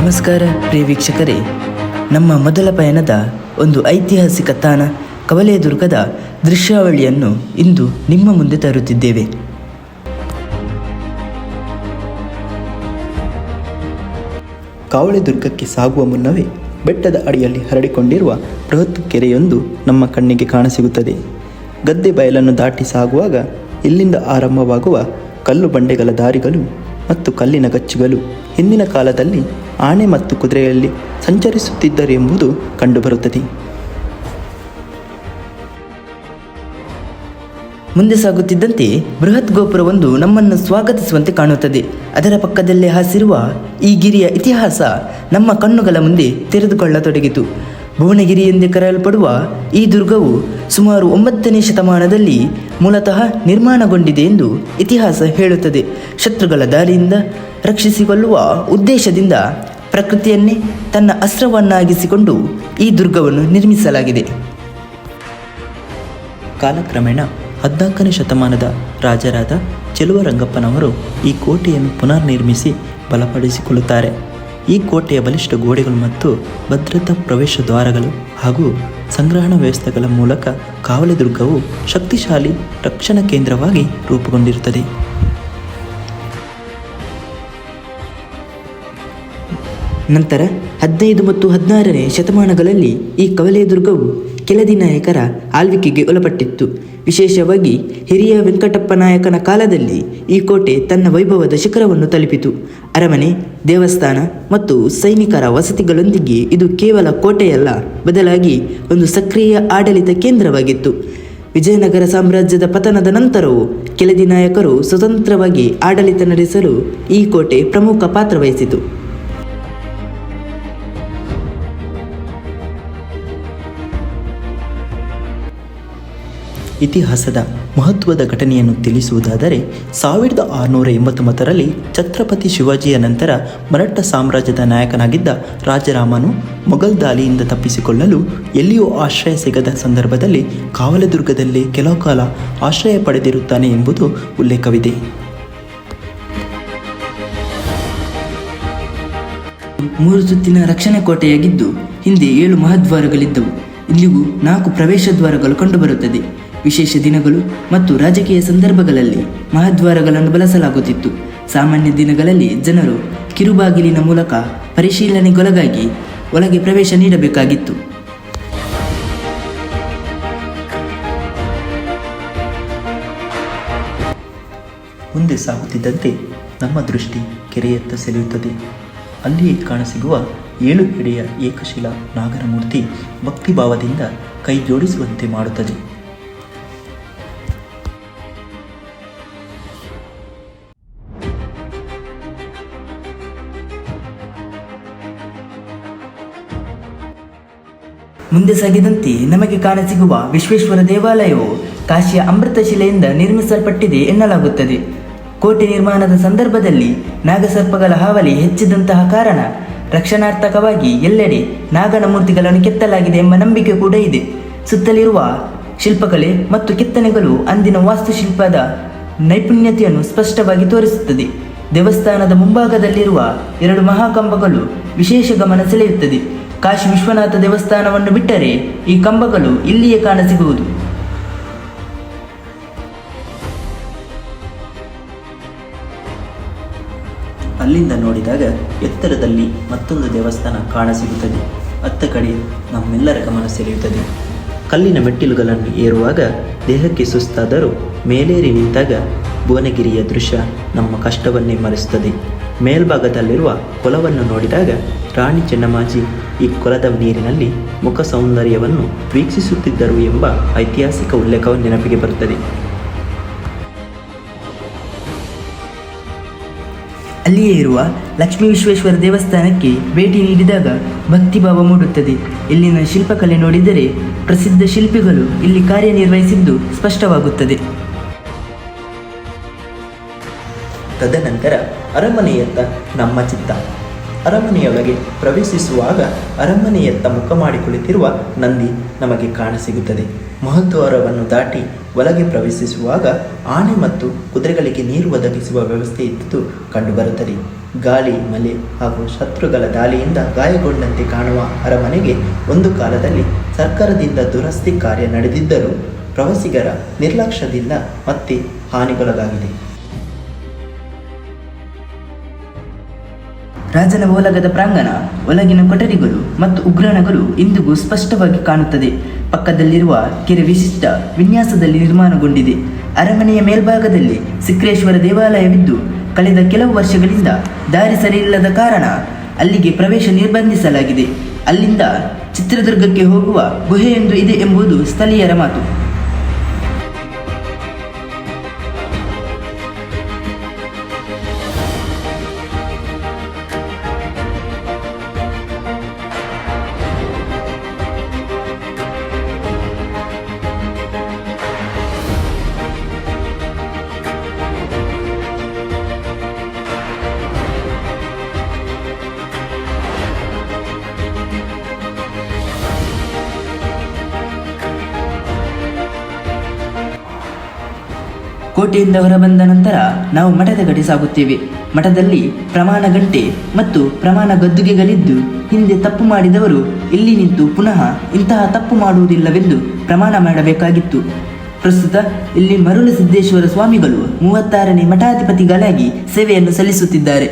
ನಮಸ್ಕಾರ ಪ್ರಿಯ ವೀಕ್ಷಕರೇ, ನಮ್ಮ ಮೊದಲ ಪಯಣದ ಒಂದು ಐತಿಹಾಸಿಕ ತಾಣ ಕವಲೇದುರ್ಗದ ದೃಶ್ಯಾವಳಿಯನ್ನು ಇಂದು ನಿಮ್ಮ ಮುಂದೆ ತರುತ್ತಿದ್ದೇವೆ. ಕವಲೇದುರ್ಗಕ್ಕೆ ಸಾಗುವ ಮುನ್ನವೇ ಬೆಟ್ಟದ ಅಡಿಯಲ್ಲಿ ಹರಡಿಕೊಂಡಿರುವ ಬೃಹತ್ ಕೆರೆಯೊಂದು ನಮ್ಮ ಕಣ್ಣಿಗೆ ಕಾಣಸಿಗುತ್ತದೆ. ಗದ್ದೆ ಬಯಲನ್ನು ದಾಟಿ ಸಾಗುವಾಗ ಇಲ್ಲಿಂದ ಆರಂಭವಾಗುವ ಕಲ್ಲು ಬಂಡೆಗಳ ದಾರಿಗಳು ಮತ್ತು ಕಲ್ಲಿನ ಗಚ್ಚುಗಳು ಹಿಂದಿನ ಕಾಲದಲ್ಲಿ ಆನೆ ಮತ್ತು ಕುದುರೆಯಲ್ಲಿ ಸಂಚರಿಸುತ್ತಿದ್ದರು ಎಂಬುದು ಕಂಡುಬರುತ್ತದೆ. ಮುಂದೆ ಸಾಗುತ್ತಿದ್ದಂತೆ ಬೃಹತ್ ಗೋಪುರವೊಂದು ನಮ್ಮನ್ನು ಸ್ವಾಗತಿಸುವಂತೆ ಕಾಣುತ್ತದೆ. ಅದರ ಪಕ್ಕದಲ್ಲೇ ಹಾಸಿರುವ ಈ ಗಿರಿಯ ಇತಿಹಾಸ ನಮ್ಮ ಕಣ್ಣುಗಳ ಮುಂದೆ ತೆರೆದುಕೊಳ್ಳತೊಡಗಿತು. ಭುವನಗಿರಿ ಎಂದೇ ಕರೆಯಲ್ಪಡುವ ಈ ದುರ್ಗವು ಸುಮಾರು 9ನೇ ಶತಮಾನದಲ್ಲಿ ಮೂಲತಃ ನಿರ್ಮಾಣಗೊಂಡಿದೆ ಎಂದು ಇತಿಹಾಸ ಹೇಳುತ್ತದೆ. ಶತ್ರುಗಳ ದಾಳಿಯಿಂದ ರಕ್ಷಿಸಿಕೊಳ್ಳುವ ಉದ್ದೇಶದಿಂದ ಪ್ರಕೃತಿಯನ್ನೇ ತನ್ನ ಅಸ್ತ್ರವನ್ನಾಗಿಸಿಕೊಂಡು ಈ ದುರ್ಗವನ್ನು ನಿರ್ಮಿಸಲಾಗಿದೆ. ಕಾಲಕ್ರಮೇಣ 14ನೇ ಶತಮಾನದ ರಾಜರಾದ ಚೆಲುವರಂಗಪ್ಪನವರು ಈ ಕೋಟೆಯನ್ನು ಪುನರ್ ನಿರ್ಮಿಸಿ ಬಲಪಡಿಸಿಕೊಳ್ಳುತ್ತಾರೆ. ಈ ಕೋಟೆಯ ಬಲಿಷ್ಠ ಗೋಡೆಗಳು ಮತ್ತು ಭದ್ರತಾ ಪ್ರವೇಶ ದ್ವಾರಗಳು ಹಾಗೂ ಸಂಗ್ರಹಣಾ ವ್ಯವಸ್ಥೆಗಳ ಮೂಲಕ ಕವಲೇದುರ್ಗವು ಶಕ್ತಿಶಾಲಿ ರಕ್ಷಣಾ ಕೇಂದ್ರವಾಗಿ ರೂಪುಗೊಂಡಿರುತ್ತದೆ. ನಂತರ 15 ಮತ್ತು 16ನೇ ಶತಮಾನಗಳಲ್ಲಿ ಈ ಕವಲೇದುರ್ಗವು ಕೆಳದಿ ನಾಯಕರ ಆಳ್ವಿಕೆಗೆ ಒಳಪಟ್ಟಿತ್ತು. ವಿಶೇಷವಾಗಿ ಹಿರಿಯ ವೆಂಕಟಪ್ಪ ನಾಯಕನ ಕಾಲದಲ್ಲಿ ಈ ಕೋಟೆ ತನ್ನ ವೈಭವದ ಶಿಖರವನ್ನು ತಲುಪಿತು. ಅರಮನೆ, ದೇವಸ್ಥಾನ ಮತ್ತು ಸೈನಿಕರ ವಸತಿಗಳೊಂದಿಗೆ ಇದು ಕೇವಲ ಕೋಟೆಯಲ್ಲ, ಬದಲಾಗಿ ಒಂದು ಸಕ್ರಿಯ ಆಡಳಿತ ಕೇಂದ್ರವಾಗಿತ್ತು. ವಿಜಯನಗರ ಸಾಮ್ರಾಜ್ಯದ ಪತನದ ನಂತರವೂ ಕೆಳದಿ ನಾಯಕರು ಸ್ವತಂತ್ರವಾಗಿ ಆಡಳಿತ ನಡೆಸಲು ಈ ಕೋಟೆ ಪ್ರಮುಖ ಪಾತ್ರ ವಹಿಸಿತು. ಇತಿಹಾಸದ ಮಹತ್ವದ ಘಟನೆಯನ್ನು ತಿಳಿಸುವುದಾದರೆ 1689ರಲ್ಲಿ ಛತ್ರಪತಿ ಶಿವಾಜಿಯ ನಂತರ ಮರಾಠ ಸಾಮ್ರಾಜ್ಯದ ನಾಯಕನಾಗಿದ್ದ ರಾಜಾರಾಮನು ಮೊಘಲ್ ದಾಳಿಯಿಂದ ತಪ್ಪಿಸಿಕೊಳ್ಳಲು ಎಲ್ಲಿಯೂ ಆಶ್ರಯ ಸಿಗದ ಸಂದರ್ಭದಲ್ಲಿ ಕವಲೇದುರ್ಗದಲ್ಲಿ ಕೆಲವು ಕಾಲ ಆಶ್ರಯ ಪಡೆದಿರುತ್ತಾನೆ ಎಂಬುದು ಉಲ್ಲೇಖವಿದೆ. ಮೂರು ಸುತ್ತಿನ ರಕ್ಷಣೆ ಕೋಟೆಯಾಗಿದ್ದು ಹಿಂದೆ 7 ಮಹಾದ್ವಾರಗಳಿದ್ದವು. ಇಲ್ಲಿಗೂ 4 ಪ್ರವೇಶ ದ್ವಾರಗಳು ಕಂಡುಬರುತ್ತದೆ. ವಿಶೇಷ ದಿನಗಳು ಮತ್ತು ರಾಜಕೀಯ ಸಂದರ್ಭಗಳಲ್ಲಿ ಮಹಾದ್ವಾರಗಳನ್ನು ಬಳಸಲಾಗುತ್ತಿತ್ತು. ಸಾಮಾನ್ಯ ದಿನಗಳಲ್ಲಿ ಜನರು ಕಿರುಬಾಗಿಲಿನ ಮೂಲಕ ಪರಿಶೀಲನೆಗೊಳಗಾಗಿ ಒಳಗೆ ಪ್ರವೇಶ ನೀಡಬೇಕಾಗಿತ್ತು. ಮುಂದೆ ಸಾಗುತ್ತಿದ್ದಂತೆ ನಮ್ಮ ದೃಷ್ಟಿ ಕೆರೆಯತ್ತ ಸೆಳೆಯುತ್ತದೆ. ಅಲ್ಲಿ ಕಾಣಸಿಗುವ 7 ಎಡೆಯ ಏಕಶಿಲಾ ನಾಗರಮೂರ್ತಿ ಭಕ್ತಿಭಾವದಿಂದ ಕೈ ಜೋಡಿಸುವಂತೆ ಮಾಡುತ್ತದೆ. ಮುಂದೆ ಸಾಗಿದಂತೆ ನಮಗೆ ಕಾಣಸಿಗುವ ವಿಶ್ವೇಶ್ವರ ದೇವಾಲಯವು ಕಾಶಿಯ ಅಮೃತಶಿಲೆಯಿಂದ ನಿರ್ಮಿಸಲ್ಪಟ್ಟಿದೆ ಎನ್ನಲಾಗುತ್ತದೆ. ಕೋಟೆ ನಿರ್ಮಾಣದ ಸಂದರ್ಭದಲ್ಲಿ ನಾಗಸರ್ಪಗಳ ಹಾವಳಿ ಹೆಚ್ಚಿದಂತಹ ಕಾರಣ ರಕ್ಷಣಾರ್ಥಕವಾಗಿ ಎಲ್ಲೆಡೆ ನಾಗನ ಮೂರ್ತಿಗಳನ್ನು ಕೆತ್ತಲಾಗಿದೆ ಎಂಬ ನಂಬಿಕೆ ಕೂಡ ಇದೆ. ಸುತ್ತಲಿರುವ ಶಿಲ್ಪಕಲೆ ಮತ್ತು ಕೆತ್ತನೆಗಳು ಅಂದಿನ ವಾಸ್ತುಶಿಲ್ಪದ ನೈಪುಣ್ಯತೆಯನ್ನು ಸ್ಪಷ್ಟವಾಗಿ ತೋರಿಸುತ್ತದೆ. ದೇವಸ್ಥಾನದ ಮುಂಭಾಗದಲ್ಲಿರುವ 2 ಮಹಾಕಂಬಗಳು ವಿಶೇಷ ಗಮನ ಸೆಳೆಯುತ್ತದೆ. ಕಾಶಿ ವಿಶ್ವನಾಥ ದೇವಸ್ಥಾನವನ್ನು ಬಿಟ್ಟರೆ ಈ ಕಂಬಗಳು ಇಲ್ಲಿಯೇ ಕಾಣಸಿಗುವುದು. ಅಲ್ಲಿಂದ ನೋಡಿದಾಗ ಎತ್ತರದಲ್ಲಿ ಮತ್ತೊಂದು ದೇವಸ್ಥಾನ ಕಾಣಸಿಗುತ್ತದೆ. ಅತ್ತ ಕಡೆ ನಮ್ಮೆಲ್ಲರ ಗಮನ ಸೆಳೆಯುತ್ತದೆ. ಕಲ್ಲಿನ ಮೆಟ್ಟಿಲುಗಳನ್ನು ಏರುವಾಗ ದೇಹಕ್ಕೆ ಸುಸ್ತಾದರೂ ಮೇಲೇರಿ ನಿಂತಾಗ ಭುವನಗಿರಿಯ ದೃಶ್ಯ ನಮ್ಮ ಕಷ್ಟವನ್ನೇ ಮರೆಸುತ್ತದೆ. ಮೇಲ್ಭಾಗದಲ್ಲಿರುವ ಕೊಲವನ್ನು ನೋಡಿದಾಗ ರಾಣಿ ಚೆನ್ನಮ್ಮಾಜಿ ಈ ಕೊಲದ ನೀರಿನಲ್ಲಿ ಮುಖ ಸೌಂದರ್ಯವನ್ನು ವೀಕ್ಷಿಸುತ್ತಿದ್ದರು ಎಂಬ ಐತಿಹಾಸಿಕ ಉಲ್ಲೇಖವು ನೆನಪಿಗೆ ಬರುತ್ತದೆ. ಅಲ್ಲಿಯೇ ಇರುವ ಲಕ್ಷ್ಮೀ ವಿಶ್ವೇಶ್ವರ ದೇವಸ್ಥಾನಕ್ಕೆ ಭೇಟಿ ನೀಡಿದಾಗ ಭಕ್ತಿಭಾವ ಮೂಡುತ್ತದೆ. ಇಲ್ಲಿನ ಶಿಲ್ಪಕಲೆ ನೋಡಿದರೆ ಪ್ರಸಿದ್ಧ ಶಿಲ್ಪಿಗಳು ಇಲ್ಲಿ ಕಾರ್ಯನಿರ್ವಹಿಸಿದ್ದು ಸ್ಪಷ್ಟವಾಗುತ್ತದೆ. ತದನಂತರ ಅರಮನೆಯತ್ತ ನಮ್ಮ ಚಿತ್ತ. ಅರಮನೆಯೊಳಗೆ ಪ್ರವೇಶಿಸುವಾಗ ಅರಮನೆಯತ್ತ ಮುಖ ಮಾಡಿ ಕುಳಿತಿರುವ ನಂದಿ ನಮಗೆ ಕಾಣಸಿಗುತ್ತದೆ. ಮಹದ್ವಾರವನ್ನು ದಾಟಿ ಒಳಗೆ ಪ್ರವೇಶಿಸುವಾಗ ಆನೆ ಮತ್ತು ಕುದುರೆಗಳಿಗೆ ನೀರು ಒದಗಿಸುವ ವ್ಯವಸ್ಥೆ ಇದ್ದುದು ಕಂಡುಬರುತ್ತದೆ. ಗಾಳಿ, ಮಳೆ ಹಾಗೂ ಶತ್ರುಗಳ ದಾಳಿಯಿಂದ ಗಾಯಗೊಂಡಂತೆ ಕಾಣುವ ಅರಮನೆಗೆ ಒಂದು ಕಾಲದಲ್ಲಿ ಸರ್ಕಾರದಿಂದ ದುರಸ್ತಿ ಕಾರ್ಯ ನಡೆದಿದ್ದರೂ ಪ್ರವಾಸಿಗರ ನಿರ್ಲಕ್ಷ್ಯದಿಂದ ಮತ್ತೆ ಹಾನಿಗೊಳಗಾಗಿದೆ. ರಾಜನ ಓಲಗದ ಪ್ರಾಂಗಣ, ಒಳಗಿನ ಕೊಠಡಿಗಳು ಮತ್ತು ಉಗ್ರಾಣಗಳು ಇಂದಿಗೂ ಸ್ಪಷ್ಟವಾಗಿ ಕಾಣುತ್ತದೆ. ಪಕ್ಕದಲ್ಲಿರುವ ಕೆರೆ ವಿಶಿಷ್ಟ ವಿನ್ಯಾಸದಲ್ಲಿ ನಿರ್ಮಾಣಗೊಂಡಿದೆ. ಅರಮನೆಯ ಮೇಲ್ಭಾಗದಲ್ಲಿ ಸಿಕ್ರೇಶ್ವರ ದೇವಾಲಯವಿದ್ದು ಕಳೆದ ಕೆಲವು ವರ್ಷಗಳಿಂದ ದಾರಿ ಸರಿಯಿಲ್ಲದ ಕಾರಣ ಅಲ್ಲಿಗೆ ಪ್ರವೇಶ ನಿರ್ಬಂಧಿಸಲಾಗಿದೆ. ಅಲ್ಲಿಂದ ಚಿತ್ರದುರ್ಗಕ್ಕೆ ಹೋಗುವ ಗುಹೆಯೊಂದು ಇದೆ ಎಂಬುದು ಸ್ಥಳೀಯರ ಮಾತು. ಕೋಟೆಯಿಂದ ಹೊರಬಂದ ನಂತರ ನಾವು ಮಠದ ಕಡೆ ಸಾಗುತ್ತೇವೆ. ಮಠದಲ್ಲಿ ಪ್ರಮಾಣ ಗಂಟೆ ಮತ್ತು ಪ್ರಮಾಣ ಗದ್ದುಗೆಗಳಿದ್ದು ಹಿಂದೆ ತಪ್ಪು ಮಾಡಿದವರು ಇಲ್ಲಿ ನಿಂತು ಪುನಃ ಇಂತಹ ತಪ್ಪು ಮಾಡುವುದಿಲ್ಲವೆಂದು ಪ್ರಮಾಣ ಮಾಡಬೇಕಾಗಿತ್ತು. ಪ್ರಸ್ತುತ ಇಲ್ಲಿ ಮರುಳ ಸಿದ್ದೇಶ್ವರ ಸ್ವಾಮಿಗಳು 36ನೇ ಮಠಾಧಿಪತಿಗಳಾಗಿ ಸೇವೆಯನ್ನು ಸಲ್ಲಿಸುತ್ತಿದ್ದಾರೆ.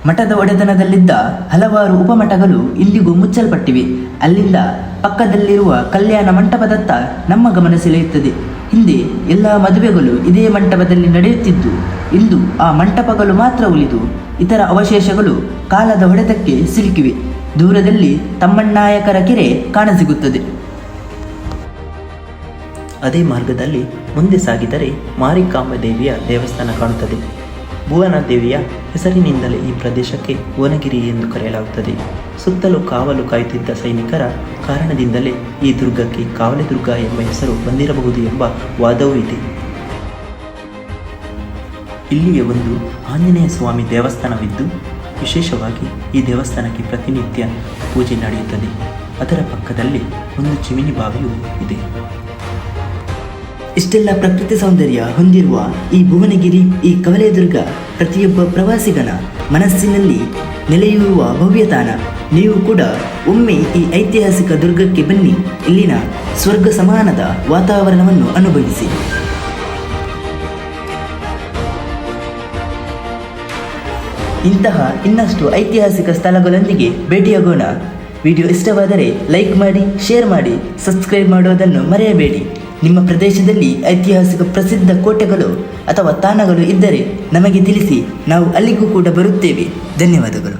ಮಠದ ಒಡೆತನದಲ್ಲಿದ್ದ ಹಲವಾರು ಉಪಮಠಗಳು ಇಂದಿಗೂ ಮುಚ್ಚಲ್ಪಟ್ಟಿವೆ. ಅಲ್ಲಿಂದ ಪಕ್ಕದಲ್ಲಿರುವ ಕಲ್ಯಾಣ ಮಂಟಪದತ್ತ ನಮ್ಮ ಗಮನ ಸೆಳೆಯುತ್ತದೆ. ಹಿಂದೆ ಎಲ್ಲ ಮದುವೆಗಳು ಇದೇ ಮಂಟಪದಲ್ಲಿ ನಡೆಯುತ್ತಿದ್ದು ಇಂದು ಆ ಮಂಟಪಗಳು ಮಾತ್ರ ಉಳಿದು ಇತರ ಅವಶೇಷಗಳು ಕಾಲದ ಹೊಡೆತಕ್ಕೆ ಸಿಲುಕಿವೆ. ದೂರದಲ್ಲಿ ತಮ್ಮಣ್ಣಾಯಕರ ಕೆರೆ ಕಾಣಸಿಗುತ್ತದೆ. ಅದೇ ಮಾರ್ಗದಲ್ಲಿ ಮುಂದೆ ಸಾಗಿದರೆ ಮಾರಿಕಾಂಬ ದೇವಿಯ ದೇವಸ್ಥಾನ ಕಾಣುತ್ತದೆ. ಭುವನ ದೇವಿಯ ಹೆಸರಿನಿಂದಲೇ ಈ ಪ್ರದೇಶಕ್ಕೆ ಭುವನಗಿರಿ ಎಂದು ಕರೆಯಲಾಗುತ್ತದೆ. ಸುತ್ತಲೂ ಕಾವಲು ಕಾಯುತ್ತಿದ್ದ ಸೈನಿಕರ ಕಾರಣದಿಂದಲೇ ಈ ದುರ್ಗಕ್ಕೆ ಕಾವಲೆ ದುರ್ಗ ಎಂಬ ಹೆಸರು ಬಂದಿರಬಹುದು ಎಂಬ ವಾದವೂ ಇದೆ. ಇಲ್ಲಿಯೇ ಒಂದು ಆಂಜನೇಯ ಸ್ವಾಮಿ ದೇವಸ್ಥಾನವಿದ್ದು ವಿಶೇಷವಾಗಿ ಈ ದೇವಸ್ಥಾನಕ್ಕೆ ಪ್ರತಿನಿತ್ಯ ಪೂಜೆ ನಡೆಯುತ್ತದೆ. ಅದರ ಪಕ್ಕದಲ್ಲಿ ಒಂದು ಚಿಮಿನಿ ಬಾವಿಯೂ ಇದೆ. ಇಷ್ಟೆಲ್ಲ ಪ್ರಕೃತಿ ಸೌಂದರ್ಯ ಹೊಂದಿರುವ ಈ ಭುವನಗಿರಿ, ಈ ಕವಲೆದುರ್ಗ ಪ್ರತಿಯೊಬ್ಬ ಪ್ರವಾಸಿಗನ ಮನಸ್ಸಿನಲ್ಲಿ ನೆಲೆಯೂರುವ ಭವ್ಯತಾಣ. ನೀವು ಕೂಡ ಒಮ್ಮೆ ಈ ಐತಿಹಾಸಿಕ ದುರ್ಗಕ್ಕೆ ಬನ್ನಿ. ಇಲ್ಲಿನ ಸ್ವರ್ಗ ಸಮಾನದ ವಾತಾವರಣವನ್ನು ಅನುಭವಿಸಿ. ಇಂತಹ ಇನ್ನಷ್ಟು ಐತಿಹಾಸಿಕ ಸ್ಥಳಗಳೊಂದಿಗೆ ಭೇಟಿಯಾಗೋಣ. ವಿಡಿಯೋ ಇಷ್ಟವಾದರೆ ಲೈಕ್ ಮಾಡಿ, ಶೇರ್ ಮಾಡಿ, ಸಬ್ಸ್ಕ್ರೈಬ್ ಮಾಡೋದನ್ನು ಮರೆಯಬೇಡಿ. ನಿಮ್ಮ ಪ್ರದೇಶದಲ್ಲಿ ಐತಿಹಾಸಿಕ ಪ್ರಸಿದ್ಧ ಕೋಟೆಗಳು ಅಥವಾ ತಾಣಗಳು ಇದ್ದರೆ ನಮಗೆ ತಿಳಿಸಿ. ನಾವು ಅಲ್ಲಿಗೂ ಕೂಡ ಬರುತ್ತೇವೆ. ಧನ್ಯವಾದಗಳು.